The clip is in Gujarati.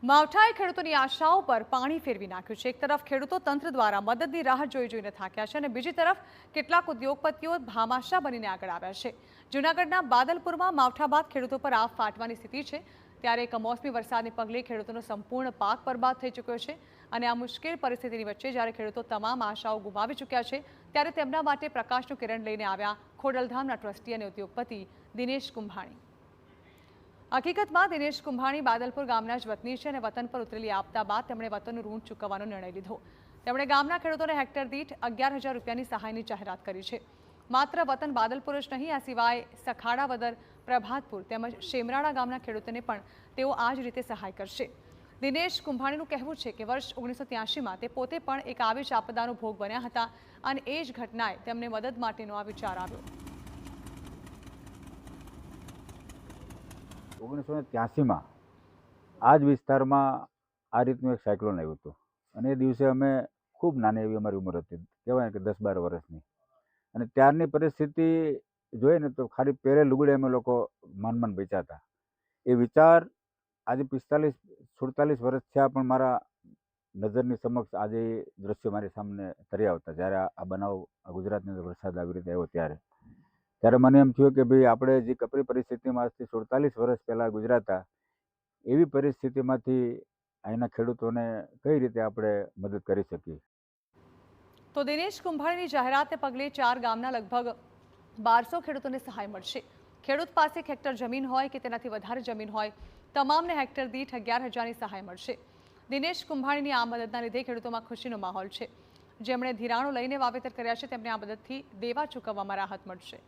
માવઠાએ ખેડૂતોની આશાઓ પર પાણી ફેરવી નાખ્યું છે। એક તરફ ખેડૂતો તંત્ર દ્વારા મદદની રાહ જોઈને થાક્યા છે અને બીજી તરફ કેટલાક ઉદ્યોગપતિઓ ભામાશા બનીને આગળ આવ્યા છે। જૂનાગઢના બાદલપુરમાં માવઠા બાદ ખેડૂતો પર આફ ફાટવાની સ્થિતિ છે। ત્યારે કમોસમી વરસાદને પગલે ખેડૂતોનો સંપૂર્ણ પાક બરબાદ થઈ ચૂક્યો છે અને આ મુશ્કેલ પરિસ્થિતિની વચ્ચે જ્યારે ખેડૂતો તમામ આશાઓ ગુમાવી ચૂક્યા છે ત્યારે તેમના માટે પ્રકાશનું કિરણ લઈને આવ્યા ખોડલધામના ટ્રસ્ટી અને ઉદ્યોગપતિ દિનેશ કુંભાણી। હકીકતમાં દિનેશ કુંભાણી બાદલપુર ગામના જ વતની છે અને વતન પર ઉતરેલી આપતા બાદ તેમણે વતનનું ઋણ ચૂકવવાનો નિર્ણય લીધો। તેમણે ગામના ખેડૂતોને હેક્ટર દીઠ 11,000 રૂપિયાની સહાયની જાહેરાત કરી છે। માત્ર વતન બાદલપુર જ નહીં, આ સિવાય સખાડાવદર, પ્રભાતપુર તેમજ શેમરાળા ગામના ખેડૂતોને પણ તેઓ આ જ રીતે સહાય કરશે। દિનેશ કુંભાણીનું કહેવું છે કે વર્ષ 1983માં તે પોતે પણ એક આવી જ આપદાનો ભોગ બન્યા હતા અને એ જ ઘટનાએ તેમને મદદ માટેનો આ વિચાર આવ્યો। 1983માં આ જ વિસ્તારમાં આ રીતનું એક સાયક્લોન આવ્યું હતું અને એ દિવસે અમે ખૂબ નાની એવી અમારી ઉંમર હતી, કહેવાય કે 10-12 વર્ષની, અને ત્યારની પરિસ્થિતિ જોઈએ ને તો ખાલી પહેરે લુગડે અમે લોકો માન બચ્યા હતા। એ વિચાર આજે 45-47 વર્ષ થયા પણ મારા નજરની સમક્ષ આજે એ દ્રશ્યો મારી સામે તરી આવતા, જ્યારે આ બનાવ ગુજરાતની અંદર વરસાદ આવી રીતે આવ્યો ત્યારે મને એમ થયું કે ભાઈ આપણે જે કપરી પરિસ્થિતિમાં આજથી 47 વર્ષ પહેલાં ગુજરાતા, એવી પરિસ્થિતિમાંથી અહીંના ખેડૂતોને કઈ રીતે આપણે મદદ કરી શકીએ। તો દિનેશ કુંભાણીની જાહેરાતને પગલે 4 ગામના લગભગ 1200 ખેડૂતોને સહાય મળશે। ખેડૂત પાસે હેક્ટર જમીન હોય કે તેનાથી વધારે જમીન હોય, તમામને હેક્ટર દીઠ 11,000ની સહાય મળશે। દિનેશ કુંભાણીની આ મદદના લીધે ખેડૂતોમાં ખુશીનો માહોલ છે। જેમણે ધિરાણો લઈને વાવેતર કર્યા છે તેમને આ મદદથી દેવા ચૂકવવામાં રાહત મળશે।